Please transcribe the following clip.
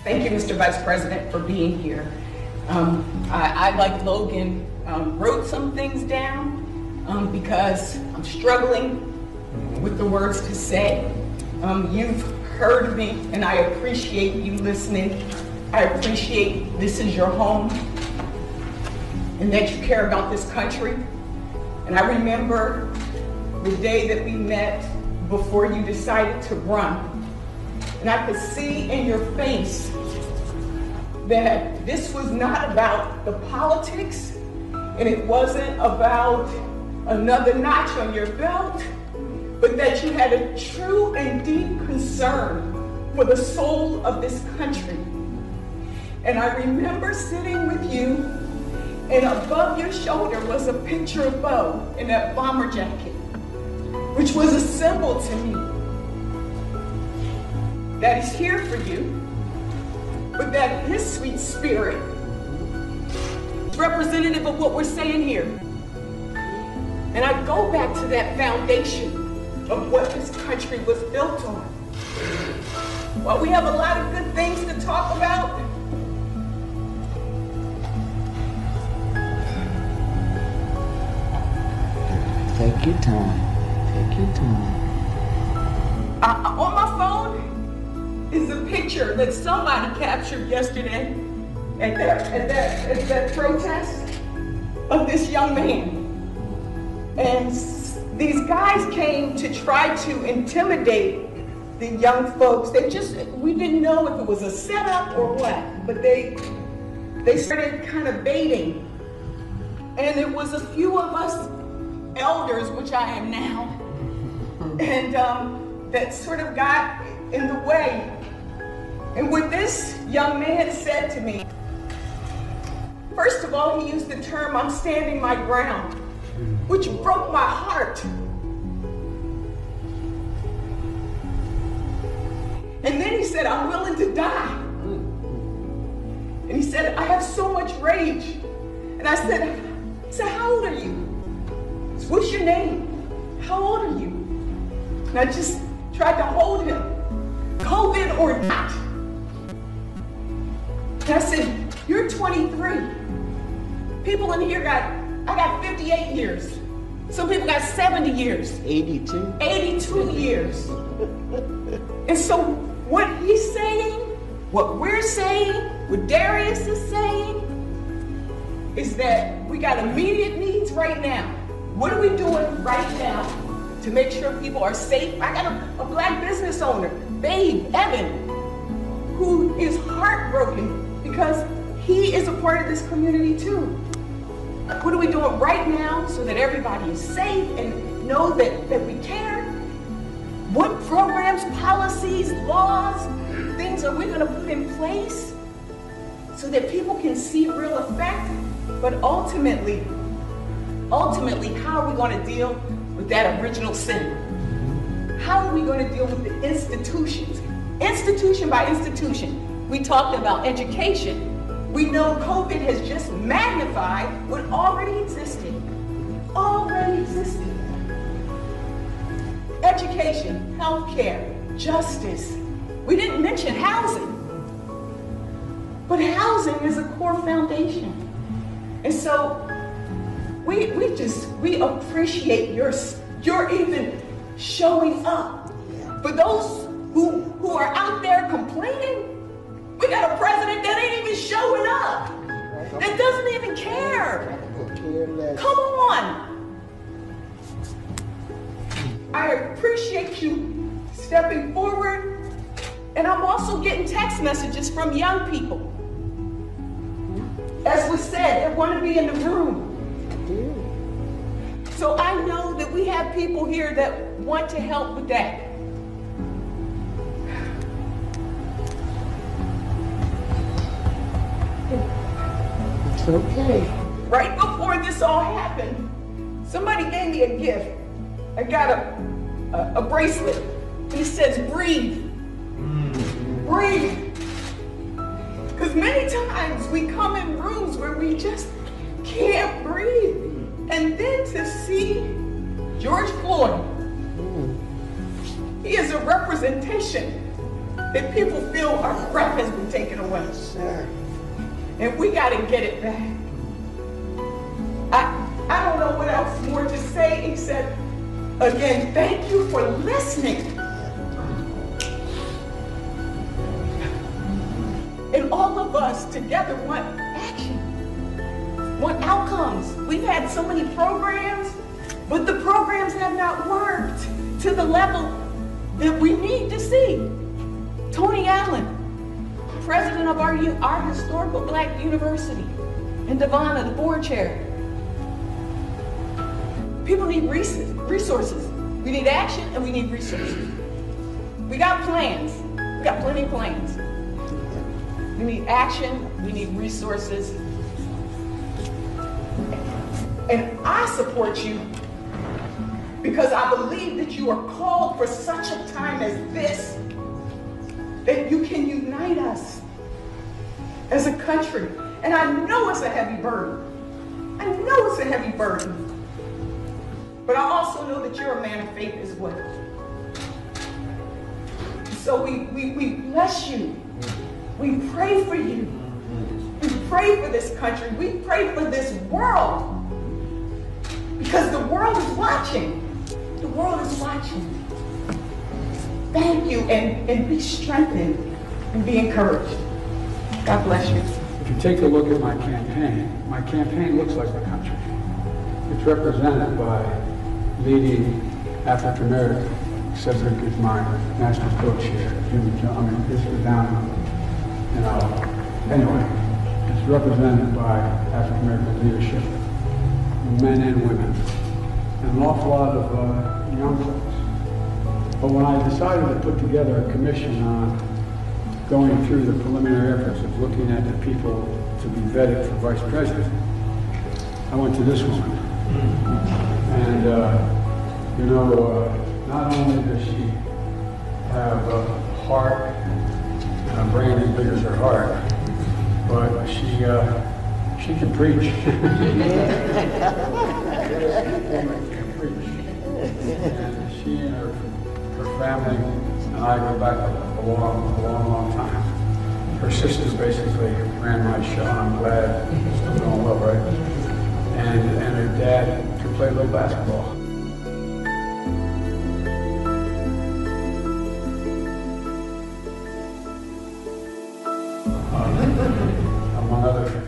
Thank you, Mr. Vice President, for being here. I like Logan, wrote some things down because I'm struggling with the words to say. You've heard me, and I appreciate you listening. I appreciate this is your home, and that you care about this country. And I remember the day that we met before you decided to run. And I could see in your face that this was not about the politics, and it wasn't about another notch on your belt, but that you had a true and deep concern for the soul of this country. And I remember sitting with you, and above your shoulder was a picture of Bo in that bomber jacket, which was a symbol to me that he's here for you, but that his sweet spirit is representative of what we're saying here. And I go back to that foundation of what this country was built on. While we have a lot of good things to talk about, take your time. Take your time. On my phone is a picture that somebody captured yesterday at that protest of this young man. And these guys came to try to intimidate the young folks. We didn't know if it was a setup or what, but they started kind of baiting. And it was a few of us elders, which I am now, and that sort of got in the way. And what this young man said to me, first of all, he used the term, "I'm standing my ground," which broke my heart. And then he said, "I'm willing to die." And he said, "I have so much rage." And I said, "How old are you? What's your name? How old are you?" And I just tried to hold him, COVID or not. And I said, "You're 23. People in here I got 58 years. Some people got 70 years. 82. 82 years. And so what he's saying, what we're saying, what Darius is saying, is that we got immediate needs right now. What are we doing right now to make sure people are safe? I got a black business owner, Babe, Evan, who is heartbroken because he is a part of this community too. What are we doing right now so that everybody is safe and know that we care? What programs, policies, laws, things are we going to put in place so that people can see real effect? But ultimately, how are we going to deal with that original sin? How are we going to deal with the institutions? Institution by institution. We talked about education. We know COVID has just magnified what already existed. Already existed. Education, healthcare, justice. We didn't mention housing. But housing is a core foundation. And so we appreciate your even showing up. For those who are out there complaining, we got a president that ain't even showing up, that doesn't even care. Come on. I appreciate you stepping forward, and I'm also getting text messages from young people. As was said, they want to be in the room. So I know that we have people here that want to help with that. It's okay. Right before this all happened, somebody gave me a gift. I got a bracelet. It says breathe. Breathe. Because many times we come in rooms where we just can't breathe. And then to see George Floyd, he is a representation that people feel our breath has been taken away. Sir. And we got to get it back. I don't know what else more to say except, again, thank you for listening. And all of us together want action, want outcomes. We've had so many programs, but the programs have not worked to the level that we need to see. Tony Allen, president of our historical Black university, and Devonna, the board chair. People need resources. We need action and we need resources. We got plans. We got plenty of plans. We need action, we need resources. And I support you because I believe that you are called for such a time as this, that you can unite us as a country. And I know it's a heavy burden. I know it's a heavy burden. But I also know that you're a man of faith as well. So we bless you. We pray for you. We pray for this country. We pray for this world. Because the world is watching. The world is watching. Thank you, and be strengthened and be encouraged. God bless you. If you take a look at my campaign looks like the country. It's represented by leading African American. Cedric is my national co-chair. This is down. Anyway, it's represented by African American leadership, men and women, and an awful lot of young folks. But when I decided to put together a commission on going through the preliminary efforts of looking at the people to be vetted for vice president, I went to this woman. And, not only does she have a heart and a brain as big as her heart, but she can preach. She can preach. And she and her family and I go back a long time. Her sisters basically ran my show. I'm glad it's still going well, right? And her dad could play a little basketball. Among other